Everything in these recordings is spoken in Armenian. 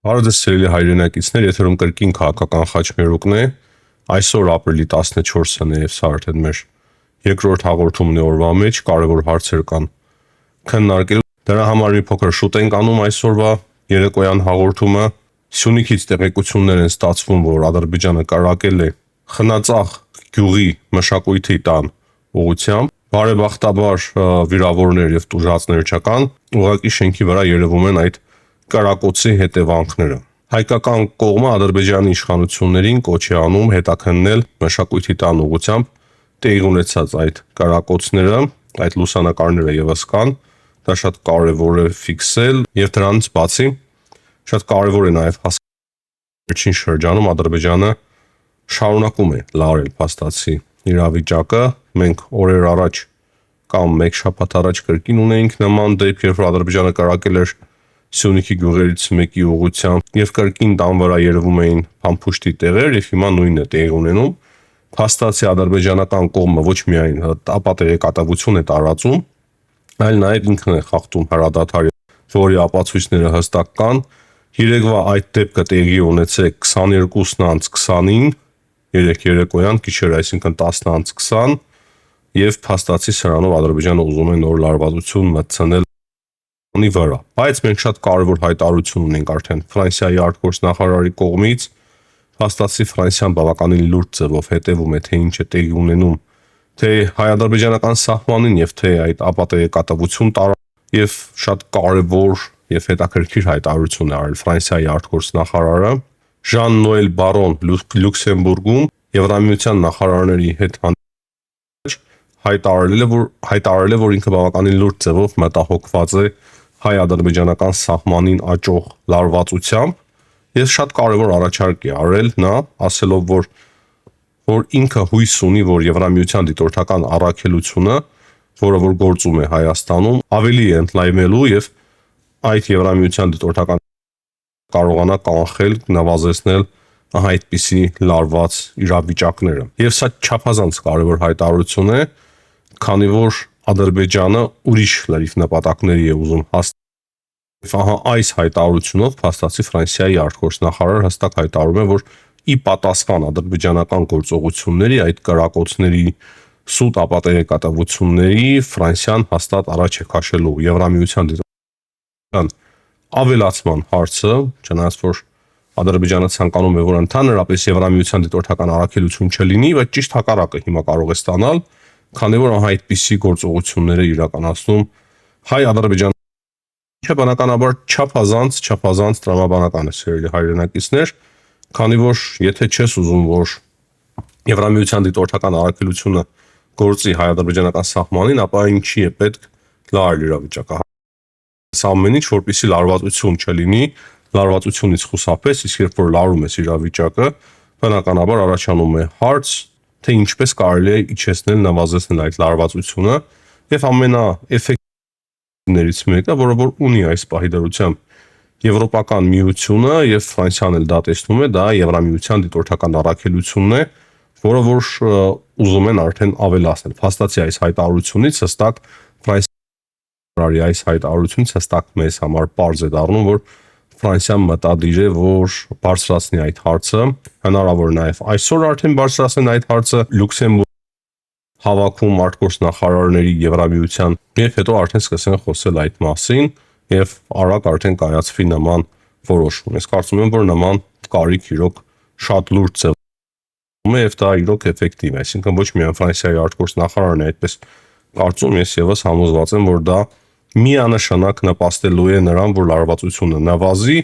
Հարցը սիրելի հայրենակիցներ, եթերում կրկին քաղաքական խաչմերուկն է, այսօր ապրիլի 14-ն է եւ սա արդեն մեր երկրորդ հաղորդումն է օրվա մեջ, կարևոր հարցեր կան քննարկելու։ Դրա համար մի փոքր շուտ ենք անում այսօրվա երեկոյան հաղորդումը։ Սյունիքից տեղեկություններ են ստացվում, որ Ադրբեջանը կարակել է Խնածախ գյուղի մշակույթի տան ուղղությամբ։ Բարեբախտաբար վիրավորներ եւ տուժածներ չկան, ուղղակի շենքի վրա երևում են այդ կարակոցի հետևանքները։ Հայկական կողմը Ադրբեջանի իշխանություններին կոչ է անում հետաքննել մշակույթի տան ուղղությամբ տեղի ունեցած այդ կարակոցները, այդ լուսանկարները եւս կան, դա շատ կարեւոր է ֆիքսել եւ դրանից բացի շատ կարեւոր է նաեւ հասկանալ վերջին շրջանում Ադրբեջանը շարունակում է լարել փաստացի իրավիճակը։ Մենք օրեր առաջ կամ մեկ շաբաթ առաջ կրկին ունեինք նման դեպք, երբ Ադրբեջանը կարակել էր Սյունիքի գյուղերից մեկի ուղղությամբ եւ կրկին տան վրա երևում էին փամփուշտի տեղեր եւ հիմա նույնն է տեղի ունենում։ Փաստացի ադրբեջանական կողմը ոչ միայն ապատեղեկատվություն է տարածում, այլ նաեւ ինքն է խախտում հրադադարի, որի ապացույցները հստակ կան։ Երեկվա այդ դեպքը տեղի ունեցել 22:20-ին, երեք երեկոյան գիշեր, այսինքն 10:20, եւ փաստացի սրանով Ադրբեջանը ուզում է նոր լարվածություն մտցնել վրա։ Բայց մենք շատ կարևոր հայտարարություն ունենք արդեն Ֆրանսիայի արտգործնախարարի կողմից։ Փաստացի Ֆրանսիան բավականին լուրջ ձևով հետևում է, թե ինչ է տեղի ունենում, թե հայ-ադրբեջանական սահմանին եւ թե այդ ապատեղեկատվություն տարա եւ շատ կարևոր եւ հետաքրքիր հայտարարություն է արել Ֆրանսիայի արտգործնախարարը Ժան-Նոել Բարոն Լյուքսեմբուրգում Եվրամիության նախարարների հետ հայտարարել է, որ ինքը բավականին լուրջ ձևով մտահոգված է հայ-ադրբեջանական սահմանին աճող լարվածությամբ եւ շատ կարեւոր առաջարկ է արել նա, ասելով, որ ինքը հույս ունի, որ Եվրամիության դիտորդական առաքելությունը, որը որ գործում է Հայաստանում, ավելի է ընդլայնվելու եւ այդ Եվրամիության դիտորդական կարողանա կանխել, նվազեցնել այդպիսի լարված իրավիճակները։ Եվ սա չափազանց կարևոր հայտարարություն է, քանի որ Ադրբեջանը ուրիշ լրիվ նպատակների է ուզում հասնել։ Ահա այս հայտարարությունով փաստացի Ֆրանսիայի արտգործնախարարը հստակ հայտարարում է, որ ի պատասխան ադրբեջանական գործողությունների այդ կրակոցների սուտ ապատեղեկատվությունների Ֆրանսիան հաստատ առաջ է քաշելու Եվրամիության դիտորդական ավելացման հարցը, չնայած որ Ադրբեջանը ցանկանում է, որ ընդհանրապես Եվրամիության դիտորդական առաքելություն չլինի, բայց ճիշտ հակառակը հիմա կարող է ստանալ, քանի որ այդպիսի գործողությունները իրականացնում հայ-ադրբեջան Չէ, բնականաբար չափազանց տրամաբանական է, սիրելի հայրենակիցներ, քանի որ եթե չես ուզում, որ Եվրամիության դիտորդական առաքելությունը գործի հայ-ադրբեջանական սահմանին, ապա ինչի է պետք լարել իրավիճակը։ Այս ամեն ինչ, որպեսզի լարվածություն չլինի, լարվածությունից խուսափես, իսկ երբ որ լարում ես իրավիճակը, բնականաբար առաջանում է հարց, թե ինչպես կարելի է իջեցնել, նվազեցնել այդ լարվածությունը եւ ամենաէֆեկտիվներից մեկը, որը որ ունի այս պահի դրությամբ Եվրոպական միությունը եւ Ֆրանսիան էլ դա տեսնում է, դա Եվրամիության դիտորդական առաքելությունն է, որը որ ուզում են արդեն ավելացնել։ Փաստացի այս հայտարարությունից հստակ Ֆրանսիայի այս հայտարարությունից հստակ մեզ համար պարզ է դառնում, որ Ֆրանսիան մտադիր է, որ բարձրացնի այդ հարցը, հնարավոր նաեւ այսօր արդեն բարձրացնեն այդ հարցը Լյուքսեմբուրգ հավաքում արտգործնախարարների Եվրամիության եւ հետո արդեն սկսեն խոսել այդ մասին եւ արագ արդեն կայացվի նման որոշում։ Ես կարծում եմ, որ նման կարիք իրոք շատ լուրջ ձևում է եւ դա իրոք էֆեկտիվ է, այսինքն ոչ միայն Ֆրանսիայի արտգործնախարարն է այդպես կարծում, ես եւս համոզված եմ, որ դա միանշանակ նպաստելու է նրան, որ լարվածությունը նվազի։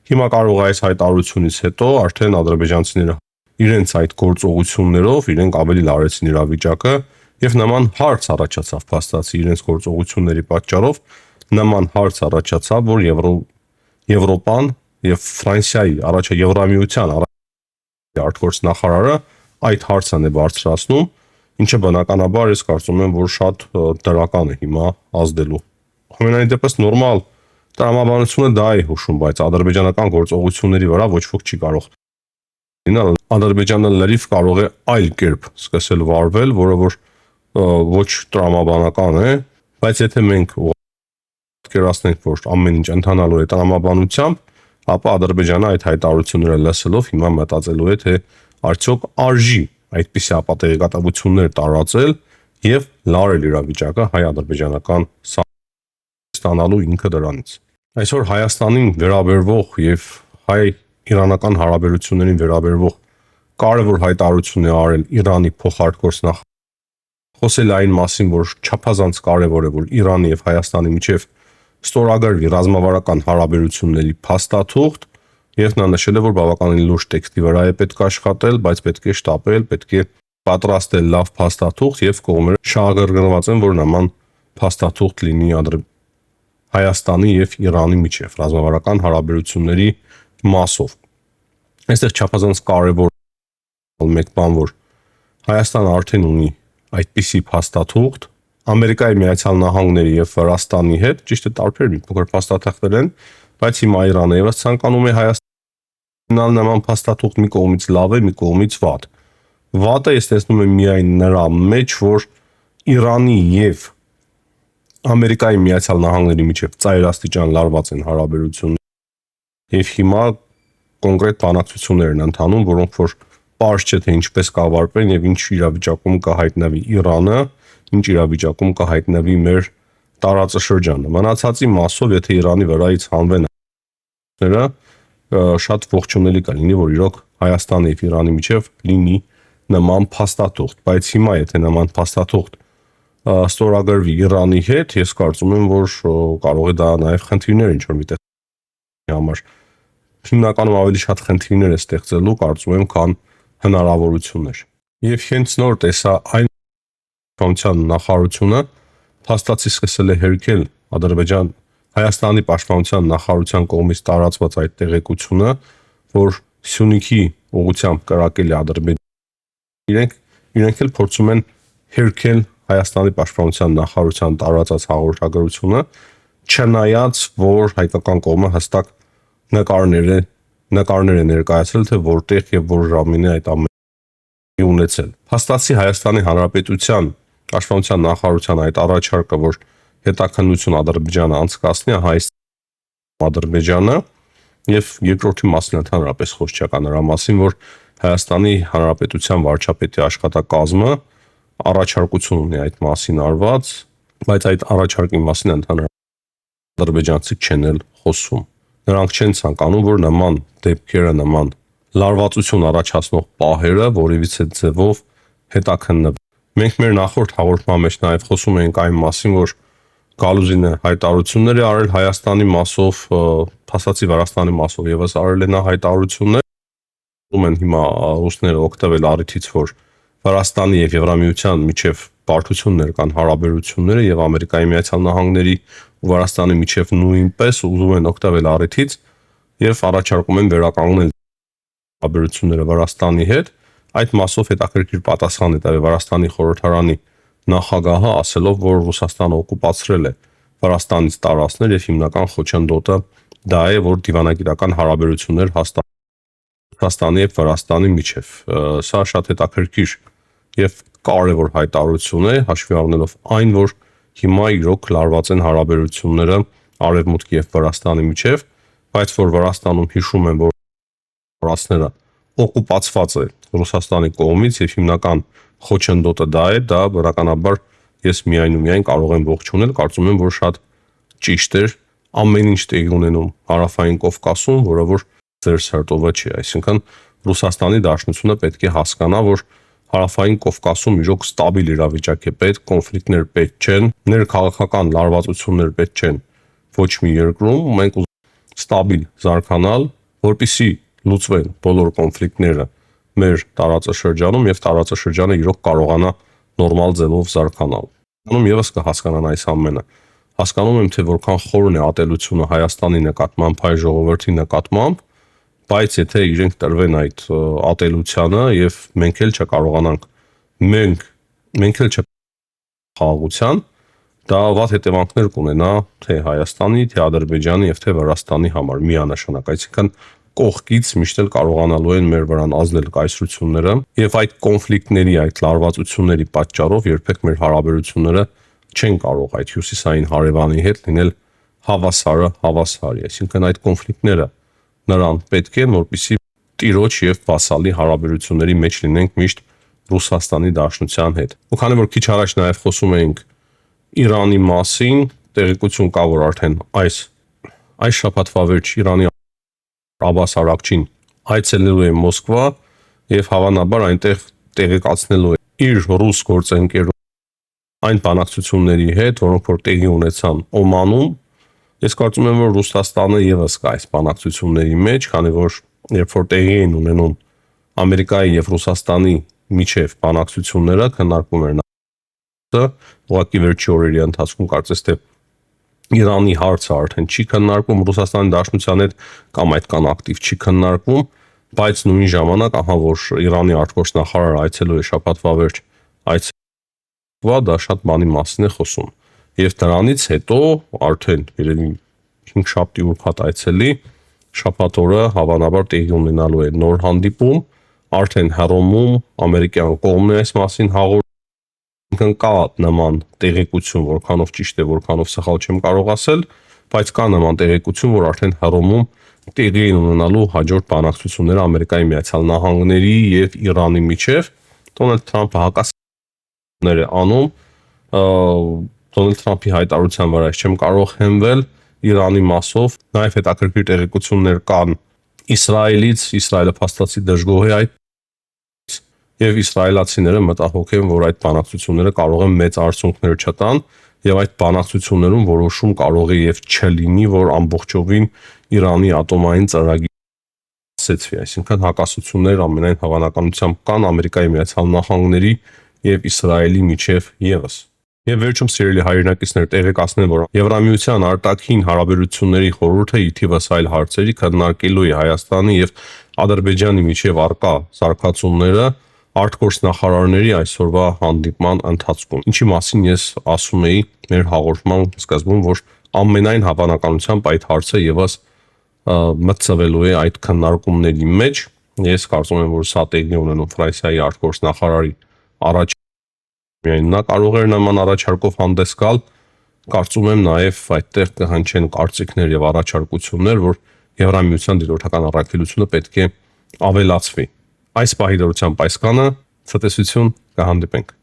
Հիմա կարող է այս հայտարարությունից հետո արդեն ադրբեջանցիները իրենց այդ գործողություններով իրենք ավելի լարեցին իրավիճակը եւ նման հարց առաջացավ փաստացի իրենց գործողությունների պատճառով նման հարց առաջացավ, որ Եվրոպան եւ Ֆրանսիայի Եվրամիության արտգործնախարարը այդ հարցն է բարձրացնում, ինչը բնականաբար ես կարծում եմ, որ շատ դրական է հիմա ազդելու։ Ամենայն դեպս նորմալ տրամաբանությունը դա է հուշում, բայց ադրբեջանական գործողությունների վրա ոչ ոք չի կարող լինել։ Ադրբեջանը լրիվ կարող է այլ կերպ սկսել վարվել, որը որ ոչ տրամաբանական է, բայց եթե մենք պատկերացնենք, որ ամեն ինչ ընթանալու է տրամաբանությամբ, ապա Ադրբեջանը այդ հայտարարությունները լսելով հիմա մտածելու է, թե արդյոք արժի այդպիսի ապատեղեկատվություններ տարածել եւ լարել իրավիճակը հայ-ադրբեջանական ստանալու ինքը դրանից։ Այսօր Հայաստանին վերաբերվող եւ հայ-իրանական հարաբերություններին վերաբերվող կարևոր հայտարարություն է արել Իրանի փոխարտգործնախ խոսել այն մասին, որ չափազանց կարևոր է, որ Իրանի եւ Հայաստանի միջև ստորագրվի ռազմավարական հարաբերությունների փաստաթուղթ, եւ նա նշել է, որ բավականին լուրջ տեքստի վրա է պետք աշխատել, բայց պետք է շտապել, պետք է պատրաստել լավ փաստաթուղթ եւ կողմերը շահագրգռված են, որ նման փաստաթուղթ լինի Հայաստանի եւ Իրանի միջև ռազմավարական հարաբերությունների մասով։ Այստեղ չափազանց կարևոր մեկ բան, որ Հայաստանը արդեն ունի այդպիսի փաստաթուղթ Ամերիկայի Միացյալ Նահանգների եւ Վրաստանի հետ, ճիշտ է, տարբեր մի փոքր փաստաթղթեր են, բայց հիմա Իրանը եւս ցանկանում է Հայաստանալ նման փաստաթուղթ մի կողմից լավ է, մի կողմից վատ։ Վատը ես տեսնում եմ միայն նրա մեջ, որ Իրանի եւ Ամերիկայի Միացյալ Նահանգների միջև ծայրաստիճան լարված են հարաբերությունները եւ հիմա կոնկրետ բանակցություններ են ընթանում, որոնք որ պարզ չէ թե ինչպես կավարտվեն եւ ինչ իրավիճակում կհայտնվի Իրանը, ինչ իրավիճակում կհայտնվի մեր տարածաշրջանը։ Մնացածի մասով, եթե Իրանի վրայից հանվեն ները, շատ ողջունելի կլինի, որ իրոք Հայաստանի եւ Իրանի միջև լինի նման փաստաթուղթ, բայց հիմա եթե նման փաստաթուղթ ստորագրվի Իրանի հետ, ես կարծում եմ, որ կարող է դա նաեւ խնդիրներ ինչ որ միտեղ համար հիմնականում ավելի շատ խնդիրներ է ստեղծելու, կարծում եմ, քան հնարավորություններ։ Եվ հենց նոր տեսա այն պաշտպանության նախարարությունը փաստացի սկսել է հերքել Հայաստանի պաշտպանության նախարարության կողմից տարածված այդ տեղեկությունը, որ Սյունիքի ուղղությամբ կրակել է Ադրբեջանը։ Իրենք էլ փորձում են հերքել Հայաստանի պաշտպանության նախարարության տարածած հաղորդագրությունը, չնայած որ հայկական կողմը հստակ նկարներ է ներկայացրել, թե որտեղ եւ որ ժամին է այդ ամենը ունեցել։ Փաստացի Հայաստանի Հանրապետության պաշտպանության նախարարության այդ առաջարկը, որ հետաքննություն Ադրբեջանը անցկացնի Ադրբեջանը եւ երկրորդի մասին ընդհանրապես խոսք չկա նրա մասին, որ Հայաստանի Հանրապետության վարչապետի աշխատակազմը առաջարկություն ունի այդ մասին արված, բայց այդ առաջարկի մասին ընդհանրապես ադրբեջանցիք չեն էլ խոսում։ Նրանք չեն ցանկանում, որ նման դեպքերը, նման լարվածություն առաջացնող պահերը որևիցե ձևով հետաքննվեն։ Մենք մեր նախորդ հաղորդման մեջ նաև խոսում էինք այն մասին, որ Գալուզինը հայտարարություններ է արել Հայաստանի մասով, փաստացի Վրաստանի մասով եւս արել է նա հայտարարություններ։ Ուզում են հիմա ռուսները օգտվել առիթից, որ Վրաստանի եւ Եվրամիության միջև բարդություններ կան հարաբերությունները եւ Ամերիկայի Միացյալ Նահանգների ու Վրաստանի միջև նույնպես ուզում են օգտվել առիթից եւ առաջարկում են վերականգնել հարաբերությունները Վրաստանի հետ։ Այդ մասով հետաքրքիր պատասխան է տվել Վրաստանի խորհրդարանի նախագահը, ասելով, որ Ռուսաստանը օկուպացրել է Վրաստանից տարածքներ եւ հիմնական խոչընդոտը դա է, որ դիվանագիտական հարաբերություններ Ռուսաստանի եւ Վրաստանի միջև։ Սա շատ հետաքրքիր եւ կարևոր հայտարարություն է, հաշվի առնելով այն, որ հիմա իրոք լարված են հարաբերությունները Արևմուտքի եւ Վրաստանի միջև, բայց որ Վրաստանում հիշում են, որ Վրաստանը օկուպացված է Ռուսաստանի կողմից եւ հիմնական խոչընդոտը դա է, դա բնականաբար ես միայն ու միայն կարող եմ ողջունել, կարծում եմ, որ շատ ճիշտ էր ամեն ինչ տեղի ունենում Հարավային Կովկասում, որը որ ձեր սրտովը չի, այսինքն Ռուսաստանի Դաշնությունը պետք է հասկանա, որ Հարավային Կովկասում իրոք ստաբիլ իրավիճակ է պետք, կոնֆլիկտներ պետք չեն, ներքաղաքական լարվածություններ պետք չեն ոչ մի երկրում, մենք ուզում ստաբիլ զարգանալ, որպեսզի լուծվեն բոլոր կոնֆլիկտները մեր տարածաշրջանում եւ տարածաշրջանը իրոք կարողանա նորմալ ձևով զարգանալ։ Անում եւս կհասկանան այս ամենը։ Հասկանում եմ, թե որքան խորն է ատելությունը Հայաստանի նկատմամբ, հայ ժողովրդի նկատմամբ, բայց եթե իրենք տրվեն այդ ատելությանը եւ մենք էլ չկարողանանք մենք էլ չխաղաղության, դա վատ հետևանքներ կունենա թե Հայաստանի, թե Ադրբեջանի եւ թե Վրաստանի համար միանշանակ, այսինքն կողքից միշտ էլ կարողանալու են մեր վրան ազդել կայսրությունները եւ այդ կոնֆլիկտների, այդ լարվածությունների պատճառով երբեք մեր հարաբերությունները չեն կարող այդ հյուսիսային հարևանի հետ լինել հավասարը հավասարի, այսինքն այդ կոնֆլիկտները նրան պետք է, որպեսզի տիրոջ եւ վասալի հարաբերությունների մեջ լինենք միշտ Ռուսաստանի Դաշնության հետ։ Ու քանի որ քիչ առաջ նաեւ խոսում էինք Իրանի մասին, տեղեկություն կա, որ արդեն այս շաբաթվա վերջ Իրանի Աբբաս Արաքչին այցելելու է Մոսկվա եւ հավանաբար այնտեղ տեղեկացնելու է իր ռուս գործընկերոջ այն բանակցությունների հետ, որոնք որ տեղի ունեցան Օմանում։ Ես կարծում եմ, որ Ռուսաստանը եւս կա այս բանակցությունների մեջ, քանի որ երբ որ տեղի են ունենում Ամերիկայի եւ Ռուսաստանի միջև բանակցությունները, քննարկվում էր նա ուղղակի վերջի օրերի ընթացքում կարծես թե Իրանի հարցը արդեն չի քննարկվում Ռուսաստանի Դաշնության հետ կամ այդքան ակտիվ չի քննարկվում, բայց նույն ժամանակ ահա որ Իրանի արտգործնախարարը այցելել է շաբաթվա վերջ դա շատ բանի մասին է խոսում։ Եվ դրանից հետո արդեն երևի 5 շաբթի ուրբաթ այցելի շաբաթ օրը հավանաբար տեղի ունենալու է նոր հանդիպում, արդեն Հռոմում ամերիկյան կողմն է այս մասին հաղորդում կա նման տեղեկություն, որքանով ճիշտ է, որքանով սխալ չեմ կարող ասել, բայց կա նման տեղեկություն, որ արդեն Հռոմում տեղի են ունենալու հաջորդ բանակցությունները Ամերիկայի Միացյալ Նահանգների եւ Իրանի միջև։ Դոնալդ Թրամփը հակասություններ է անում, Դոնալդ Թրամփի հայտարարության վրա չեմ կարող հենվել Իրանի մասով, նաեւ հետաքրքիր տեղեկություններ կան Իսրայելից, Իսրայելը փաստացի դժգոհ է այդ եւ իսրայելացիները մտահոգ են, որ այդ բանակցությունները կարող են մեծ արդյունքներ չտան եւ այդ բանակցություններում որոշում կարող է եւ չլինի, որ ամբողջովին Իրանի ատոմային ծրագիրը ասեցվի, այսինքն հակասություններ ամենայն հավանականությամբ կան Ամերիկայի Միացյալ Նահանգների եւ Իսրայելի միջև եւս։ Եվ վերջում սիրելի հայրենակիցներ տեղեկացնել, որ Եվրամիության արտաքին հարաբերությունների խորհուրդը ի թիվս այլ հարցերի քննարկելու է Հայաստանի եւ Ադրբեջանի միջև արկա զարգացումները արտգործնախարարների այսօրվա հանդիպման ընթացքում։ Ինչի մասին ես ասում էի մեր հաղորդման սկզբում, որ ամենայն հավանականությամբ այդ հարցը եւս մտցվելու է այդ քննարկումների մեջ։ Ես կարծում եմ, որ սա տեղի ունենում Ֆրանսիայի արտգործնախարարի առաջ միայն նա կարող էր նման առաջարկով հանդես գալ, կարծում եմ նաև այդտեղ կհնչեն կարծիքներ եւ առաջարկություններ, որ Եվրամիության դիտորդական առաքելությունը պետք է ավելացվի։ Այս պահի դրությամբ այսքանը, ցտեսություն, կհանդիպենք։